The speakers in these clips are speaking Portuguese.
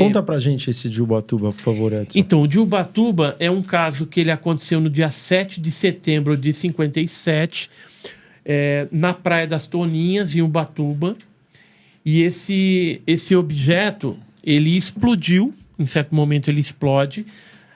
Conta pra gente esse de Ubatuba, por favor, Edson. Então, o de Ubatuba é um caso que ele aconteceu no dia 7 de setembro de 57, na Praia das Toninhas, em Ubatuba. E esse objeto, ele explodiu, em certo momento ele explode.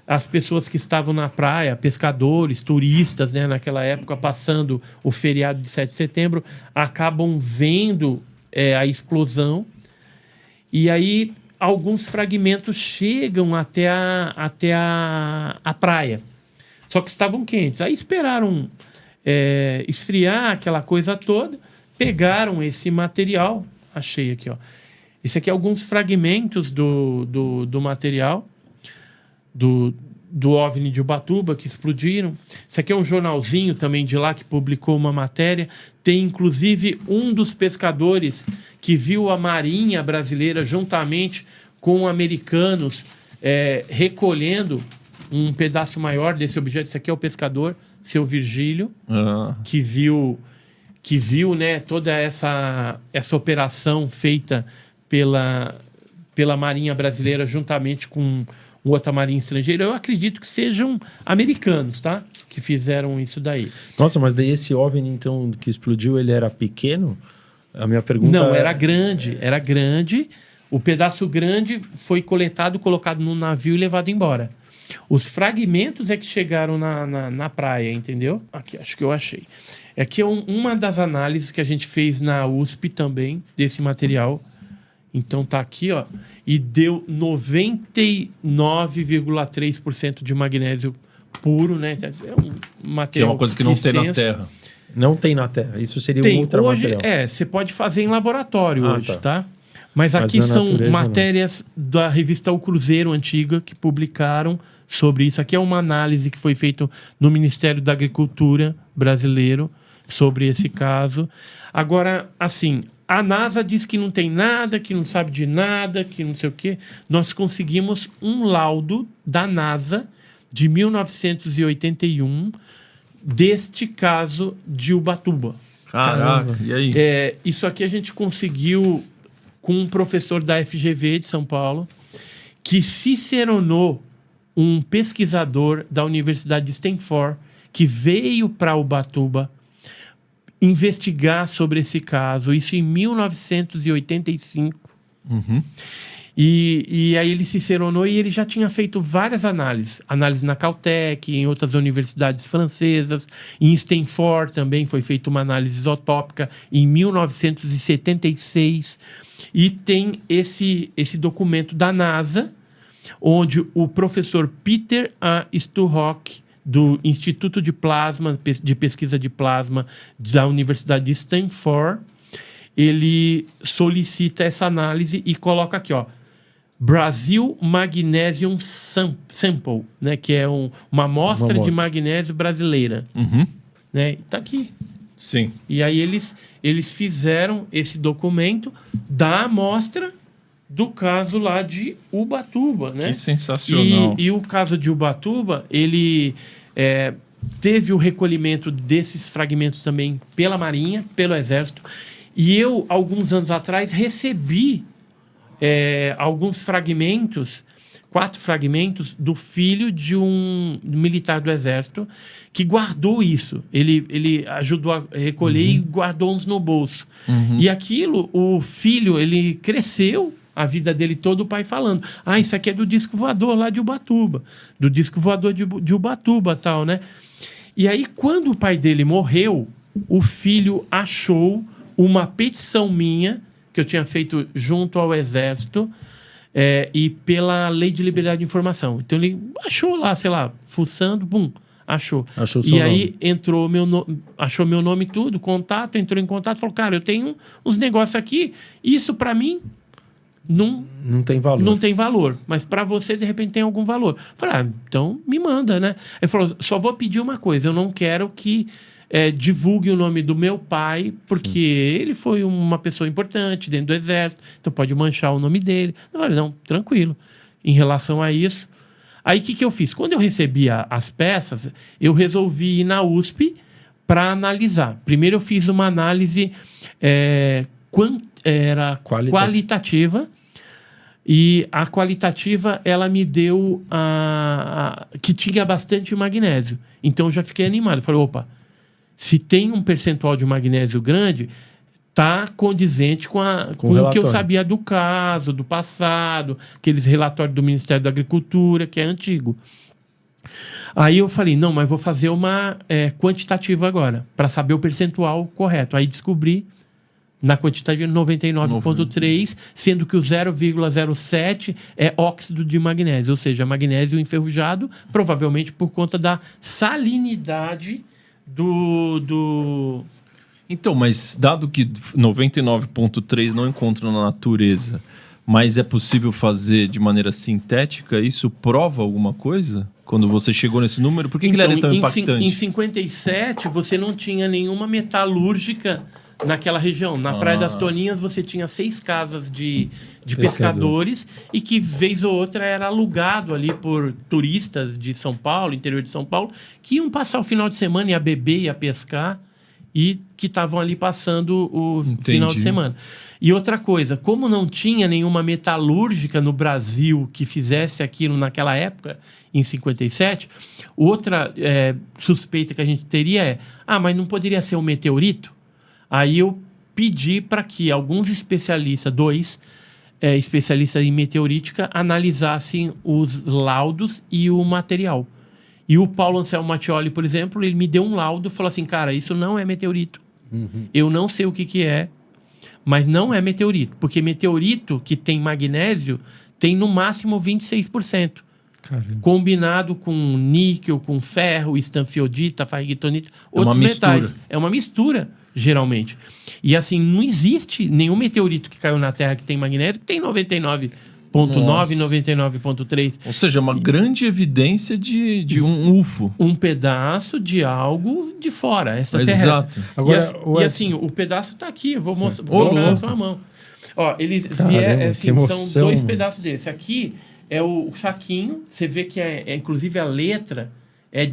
As pessoas que estavam na praia, pescadores, turistas, né, naquela época, passando o feriado de 7 de setembro, acabam vendo a explosão. E aí alguns fragmentos chegam até a praia. Só que estavam quentes. Aí esperaram esfriar aquela coisa toda, pegaram esse material. Achei aqui, ó. Esse aqui é alguns fragmentos do material do OVNI de Ubatuba que explodiram. Esse aqui é um jornalzinho também de lá que publicou uma matéria. Tem, inclusive, um dos pescadores que viu a Marinha Brasileira juntamente com americanos recolhendo um pedaço maior desse objeto. Esse aqui é o pescador, seu Virgílio, que viu, né, toda essa operação feita pela Marinha Brasileira juntamente com outra marinha estrangeira. Eu acredito que sejam americanos, tá? Que fizeram isso daí. Nossa, mas daí esse OVNI, então, que explodiu, ele era pequeno? A minha pergunta... Não, era grande. Era grande. O pedaço grande foi coletado, colocado num navio e levado embora. Os fragmentos é que chegaram na praia, entendeu? Aqui, acho que eu achei. Aqui é uma das análises que a gente fez na USP também, desse material. Então tá aqui, ó. E deu 99,3% de magnésio puro, né? É um material que é uma coisa que não extenso. tem na Terra. Não tem na Terra. Isso seria um ultra material. Você pode fazer em laboratório hoje, tá? Mas aqui são matérias da revista O Cruzeiro antiga que publicaram sobre isso. Aqui é uma análise que foi feita no Ministério da Agricultura brasileiro sobre esse caso. Agora, assim, a NASA diz que não tem nada, que não sabe de nada, que não sei o quê. Nós conseguimos um laudo da NASA de 1981 deste caso de Ubatuba. Caraca, e aí? Isso aqui a gente conseguiu com um professor da FGV de São Paulo, que ciceronou um pesquisador da Universidade de Stanford, que veio para Ubatuba investigar sobre esse caso, isso em 1985. E aí ele ciceronou e ele já tinha feito várias análises. Análises na Caltech, em outras universidades francesas. Em Stanford também foi feita uma análise isotópica em 1976. E tem esse documento da NASA, onde o professor Peter A. Sturrock, do Instituto de Pesquisa de Plasma da Universidade de Stanford, ele solicita essa análise e coloca aqui, ó, Brazil Magnesium Sample, né, que é uma amostra de magnésio brasileira. Né? Tá aqui. Sim. E aí eles fizeram esse documento da amostra do caso lá de Ubatuba, né? Que sensacional. E o caso de Ubatuba, ele teve o recolhimento desses fragmentos também pela Marinha, pelo Exército. E eu, alguns anos atrás, recebi alguns fragmentos, 4 fragmentos, do filho de um militar do Exército que guardou isso. Ele ajudou a recolher e guardou uns no bolso. E aquilo, o filho, ele cresceu a vida dele todo, o pai falando, isso aqui é do disco voador lá de Ubatuba, do disco voador de Ubatuba, tal, né? E aí, quando o pai dele morreu, o filho achou uma petição minha, que eu tinha feito junto ao Exército, e pela Lei de Liberdade de Informação. Então, ele achou lá, sei lá, fuçando, achou. E aí, entrou achou meu nome e tudo, contato, entrou em contato, falou, cara, eu tenho uns negócios aqui, isso pra mim não tem valor. Não tem valor, mas para você, de repente, tem algum valor. Eu falei, então me manda, né? Ele falou, só vou pedir uma coisa, eu não quero que divulgue o nome do meu pai, porque ele foi uma pessoa importante dentro do Exército, então pode manchar o nome dele. Eu falei, não, tranquilo. Em relação a isso, aí o que eu fiz? Quando eu recebi as peças, eu resolvi ir na USP para analisar. Primeiro eu fiz uma análise qualitativa E a qualitativa, ela me deu que tinha bastante magnésio. Então eu já fiquei animado. Falei, opa, se tem um percentual de magnésio grande, tá condizente com o que eu sabia do caso, do passado, aqueles relatórios do Ministério da Agricultura, que é antigo. Aí eu falei, não, mas vou fazer uma quantitativa agora, para saber o percentual correto. Aí descobri, na quantitativa, 99,3, sendo que o 0,07 é óxido de magnésio, ou seja, magnésio enferrujado, provavelmente por conta da salinidade do... Então, mas dado que 99,3 não encontra na natureza, mas é possível fazer de maneira sintética, isso prova alguma coisa? Quando você chegou nesse número, por que ele era tão impactante? Em 57, você não tinha nenhuma metalúrgica naquela região. Na Praia das Toninhas, você tinha 6 casas de pescadores e que, vez ou outra, era alugado ali por turistas de São Paulo, interior de São Paulo, que iam passar o final de semana, ia beber, ia pescar e que estavam ali passando o final de semana. E outra coisa, como não tinha nenhuma metalúrgica no Brasil que fizesse aquilo naquela época, em 57, outra suspeita que a gente teria mas não poderia ser um meteorito? Aí eu pedi para que alguns especialistas, 2 especialistas em meteorítica, analisassem os laudos e o material. E o Paulo Anselmo Mattioli, por exemplo, ele me deu um laudo e falou assim, cara, isso não é meteorito. Eu não sei o que é, mas não é meteorito. Porque meteorito que tem magnésio tem no máximo 26%. Caramba. Combinado com níquel, com ferro, estanfiodita, fargitonita, outros metais. É uma mistura, geralmente. E assim, não existe nenhum meteorito que caiu na Terra que tem magnésio que tem 99,9, 99,3. Ou seja, uma grande evidência de um UFO. Um pedaço de algo de fora, exato. Agora, e assim, o pedaço está aqui, eu vou mostrar, vou colocar na sua mão. Ó, eles vieram, assim, são 2 pedaços desse. Aqui é o saquinho, você vê que inclusive a letra é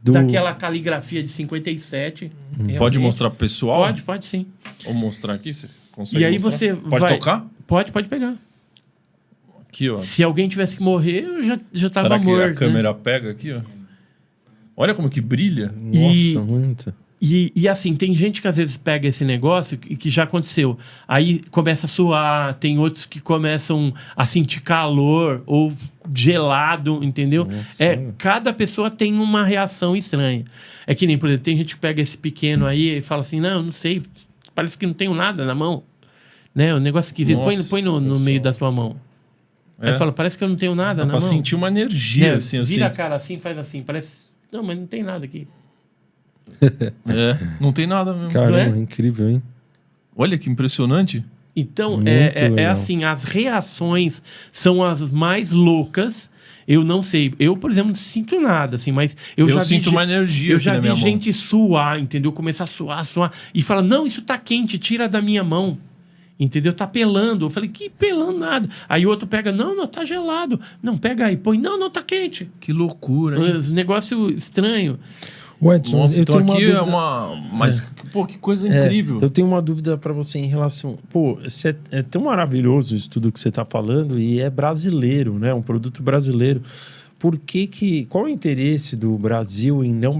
daquela caligrafia de 57. Pode mostrar pro pessoal? Pode sim. Vou mostrar aqui, você consegue E aí mostrar? você pode tocar? Pode pegar. Aqui, ó. Se alguém tivesse que morrer, eu já tava morto. Será que a câmera pega aqui, ó? Olha como que brilha. Nossa, muito. E assim, tem gente que às vezes pega esse negócio e que já aconteceu. Aí começa a suar, tem outros que começam a sentir calor ou gelado, entendeu? Nossa. Cada pessoa tem uma reação estranha. É que nem, por exemplo, tem gente que pega esse pequeno aí e fala assim, não sei, parece que não tenho nada na mão. Né? O negócio esquisito, põe no meio da sua mão. Aí fala, parece que eu não tenho nada na mão. Pra sentir uma energia, assim. Vira a cara assim, faz assim, parece... Não, mas não tem nada aqui. Não tem nada mesmo. Caramba, incrível, hein? Olha que impressionante. Então, assim, as reações são as mais loucas. Eu não sei. Eu, por exemplo, não sinto nada, assim, mas eu já sinto uma energia. Eu já vi gente suar, entendeu? Começar a suar. E fala, não, isso tá quente, tira da minha mão. Entendeu? Tá pelando. Eu falei, que pelando nada. Aí o outro pega, não, tá gelado. Não, pega aí, põe, não, tá quente. Que loucura, hein? Negócio estranho. Edson, nossa, então aqui dúvida... é uma... Mas, pô, que coisa incrível. Eu tenho uma dúvida para você em relação... Pô, é tão maravilhoso isso tudo que você tá falando e é brasileiro, né? Um produto brasileiro. Por qual é o interesse do Brasil em não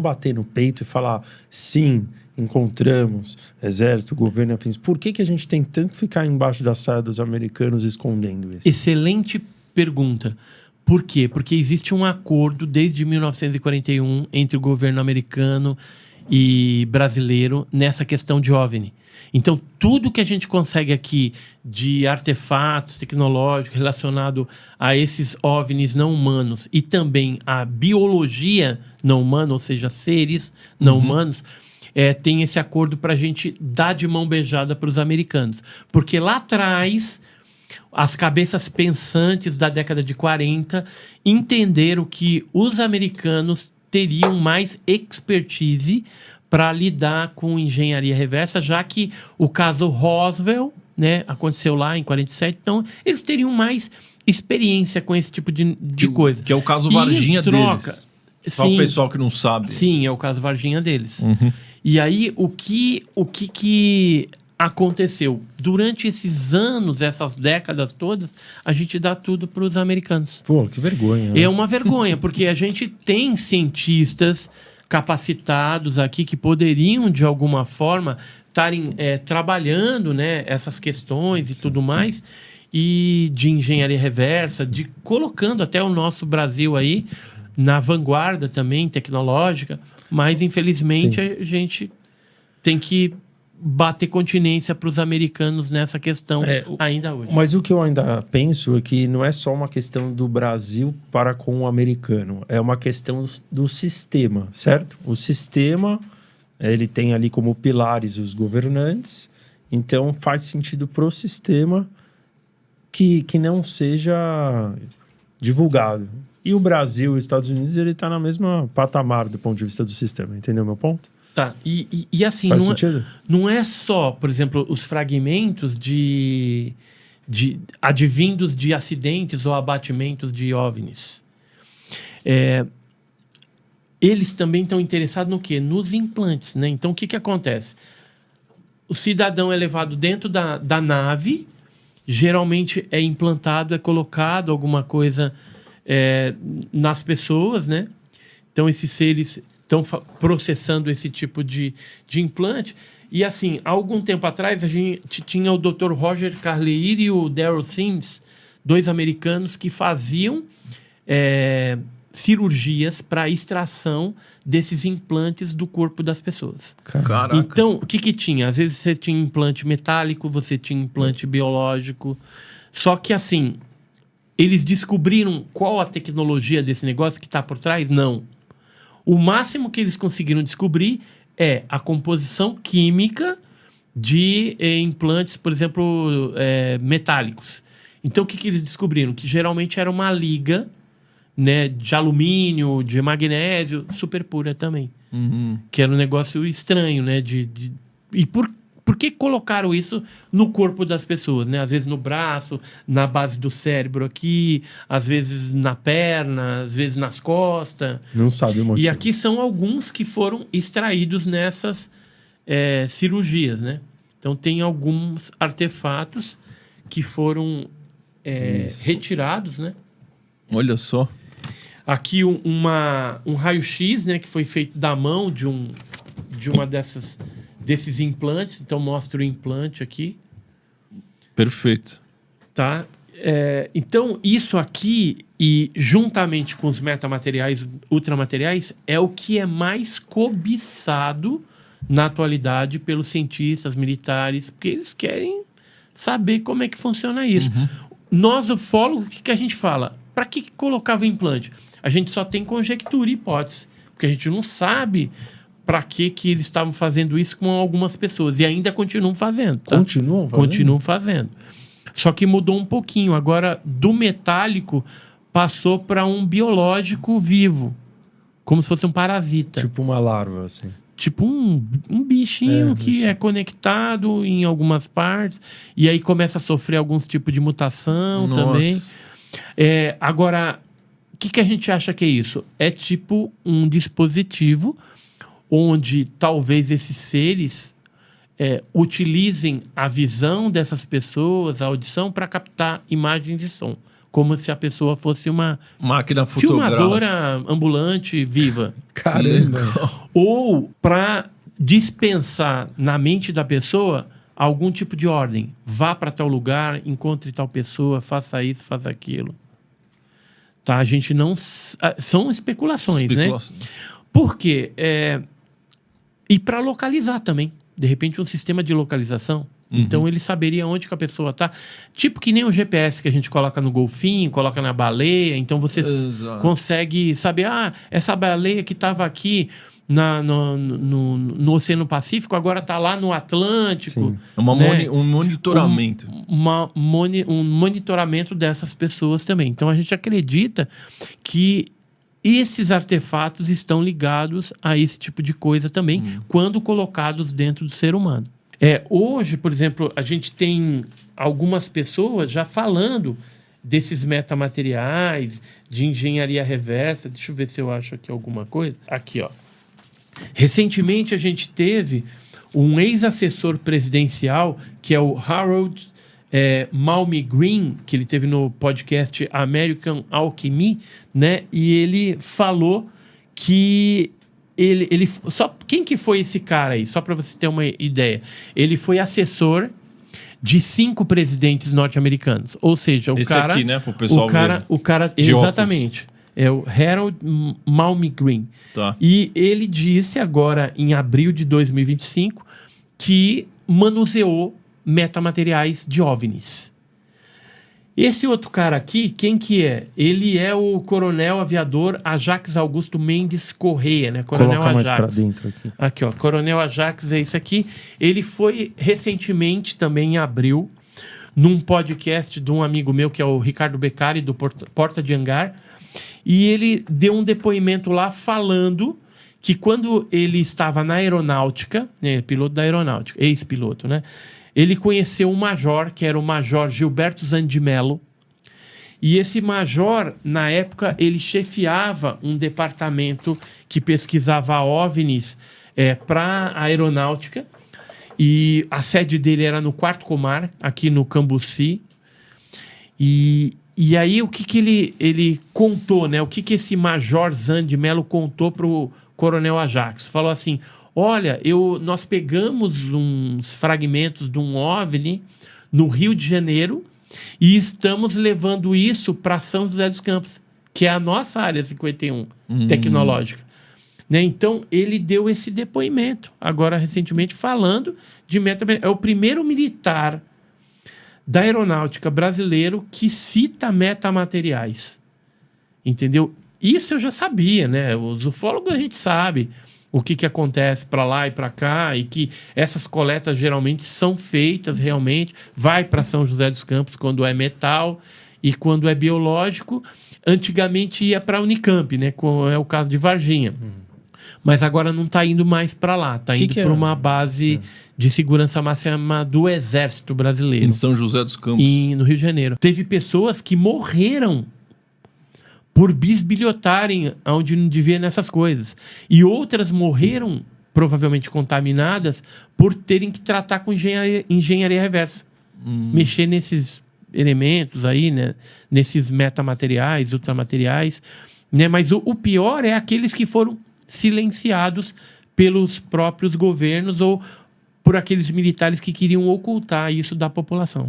bater no peito e falar sim, encontramos, exército, governo, afins? Por que a gente tem tanto que ficar embaixo da saia dos americanos escondendo isso? Excelente pergunta. Por quê? Porque existe um acordo desde 1941 entre o governo americano e brasileiro nessa questão de OVNI. Então, tudo que a gente consegue aqui de artefatos tecnológicos relacionado a esses OVNIs não humanos e também a biologia não humana, ou seja, seres não humanos, tem esse acordo para a gente dar de mão beijada para os americanos. Porque lá atrás... As cabeças pensantes da década de 40 entenderam que os americanos teriam mais expertise para lidar com engenharia reversa, já que o caso Roswell, né, aconteceu lá em 47, então eles teriam mais experiência com esse tipo de coisa. Que é o caso Varginha deles. Só o pessoal que não sabe. Sim, é o caso Varginha deles. E aí, o que aconteceu? Durante esses anos, essas décadas todas, a gente dá tudo para os americanos. Pô, que vergonha. Né? É uma vergonha, porque a gente tem cientistas capacitados aqui que poderiam, de alguma forma, estarem trabalhando, né, essas questões e tudo mais, e de engenharia reversa, de colocando até o nosso Brasil aí na vanguarda também tecnológica, mas infelizmente a gente tem que bater continência para os americanos nessa questão ainda hoje. Mas o que eu ainda penso é que não é só uma questão do Brasil para com o americano, é uma questão do sistema, certo? O sistema, ele tem ali como pilares os governantes, então faz sentido para o sistema que não seja divulgado. E o Brasil e os Estados Unidos, ele está na mesma patamar do ponto de vista do sistema, entendeu meu ponto? Tá, e assim, não é só, por exemplo, os fragmentos de advindos de acidentes ou abatimentos de OVNIs. Eles também estão interessados no quê? Nos implantes, né? Então, o que acontece? O cidadão é levado dentro da nave, geralmente é implantado, é colocado alguma coisa nas pessoas, né? Então, esses seres estão processando esse tipo de implante. E assim, há algum tempo atrás, a gente tinha o Dr. Roger Carleir e o Daryl Sims, 2 americanos que faziam cirurgias para extração desses implantes do corpo das pessoas. Caraca. Então, o que tinha? Às vezes você tinha implante metálico, você tinha implante biológico. Só que assim, eles descobriram qual a tecnologia desse negócio que está por trás? Não. O máximo que eles conseguiram descobrir é a composição química de implantes, por exemplo, metálicos. Então, o que eles descobriram? Que geralmente era uma liga, né, de alumínio, de magnésio, super pura também. Uhum. Que era um negócio estranho, né? E por que colocaram isso no corpo das pessoas, né? Às vezes no braço, na base do cérebro aqui, às vezes na perna, às vezes nas costas. Não sabe o motivo. E aqui são alguns que foram extraídos nessas cirurgias, né? Então tem alguns artefatos que foram retirados, né? Olha só. Aqui um raio-x, né? Que foi feito da mão de uma desses implantes. Então, mostra o implante aqui. Perfeito. Tá? Então, isso aqui, e juntamente com os metamateriais, ultramateriais, é o que é mais cobiçado na atualidade pelos cientistas militares, porque eles querem saber como é que funciona isso. Uhum. Nós, ufólogos, o que a gente fala? Para que colocava o implante? A gente só tem conjectura e hipótese, porque a gente não sabe para que eles estavam fazendo isso com algumas pessoas. E ainda continuam fazendo. Tá? Continuam fazendo? Continuam fazendo. Só que mudou um pouquinho. Agora, do metálico, passou para um biológico vivo. Como se fosse um parasita. Tipo uma larva, assim. Tipo um bichinho que é conectado em algumas partes. E aí começa a sofrer alguns tipos de mutação também. Agora, o que a gente acha que é isso? É tipo um dispositivo onde talvez esses seres utilizem a visão dessas pessoas, a audição, para captar imagens e som. Como se a pessoa fosse uma máquina filmadora ambulante viva. Caramba! Ou para dispensar na mente da pessoa algum tipo de ordem. Vá para tal lugar, encontre tal pessoa, faça isso, faça aquilo. Tá? A gente não... São especulações, né? Por quê? E para localizar também. De repente, um sistema de localização. Uhum. Então, ele saberia onde que a pessoa está. Tipo que nem o GPS que a gente coloca no golfinho, coloca na baleia. Então, você consegue saber... essa baleia que estava aqui no Oceano Pacífico, agora está lá no Atlântico. Sim. Um monitoramento. Um monitoramento dessas pessoas também. Então, a gente acredita que esses artefatos estão ligados a esse tipo de coisa também, quando colocados dentro do ser humano. Hoje, por exemplo, a gente tem algumas pessoas já falando desses metamateriais, de engenharia reversa. Deixa eu ver se eu acho aqui alguma coisa. Aqui, ó. Recentemente, a gente teve um ex-assessor presidencial, que é o Harold Malmgren, que ele teve no podcast American Alchemy, né? E ele falou que quem que foi esse cara aí? Só para você ter uma ideia. Ele foi assessor de 5 presidentes norte-americanos. Ou seja, esse aqui, né? Pro pessoal o cara de exatamente. É o Harold Malmgren. Tá. E ele disse agora, em abril de 2025, que manuseou metamateriais de OVNIs. Esse outro cara aqui, quem que é? Ele é o coronel aviador Ajax Augusto Mendes Correia, né? Coronel Coloca mais Ajax. pra dentro aqui. Aqui, ó. Coronel Ajax é isso aqui. Ele foi recentemente, também em abril, num podcast de um amigo meu, que é o Ricardo Beccari, do Porta de Hangar, e ele deu um depoimento lá falando que quando ele estava na aeronáutica, né, piloto da aeronáutica, ex-piloto, né? Ele conheceu um major, que era o Major Gilberto Zandimelo. E esse major, na época, ele chefiava um departamento que pesquisava OVNIs para a aeronáutica. E a sede dele era no 4º Comar, aqui no Cambuci. E aí, o que ele contou, né? O que esse Major Zandimelo contou para o Coronel Ajax? Falou assim... Olha, nós pegamos uns fragmentos de um OVNI no Rio de Janeiro e estamos levando isso para São José dos Campos, que é a nossa área 51 tecnológica. Né? Então, ele deu esse depoimento, agora recentemente, falando de metamateriais. É o primeiro militar da aeronáutica brasileiro que cita metamateriais. Entendeu? Isso eu já sabia, né? Os ufólogos a gente sabe o que acontece para lá e para cá, e que essas coletas geralmente são feitas realmente, vai para São José dos Campos quando é metal, e quando é biológico, antigamente ia para a Unicamp, né, como é o caso de Varginha. Mas agora não está indo mais para lá, está indo para uma base de segurança máxima do Exército Brasileiro. Em São José dos Campos. No Rio de Janeiro. Teve pessoas que morreram por bisbilhotarem onde não devia nessas coisas. E outras morreram, provavelmente contaminadas, por terem que tratar com engenharia reversa. Mexer nesses elementos aí, né? Nesses metamateriais, ultramateriais. Né? Mas o pior é aqueles que foram silenciados pelos próprios governos ou por aqueles militares que queriam ocultar isso da população.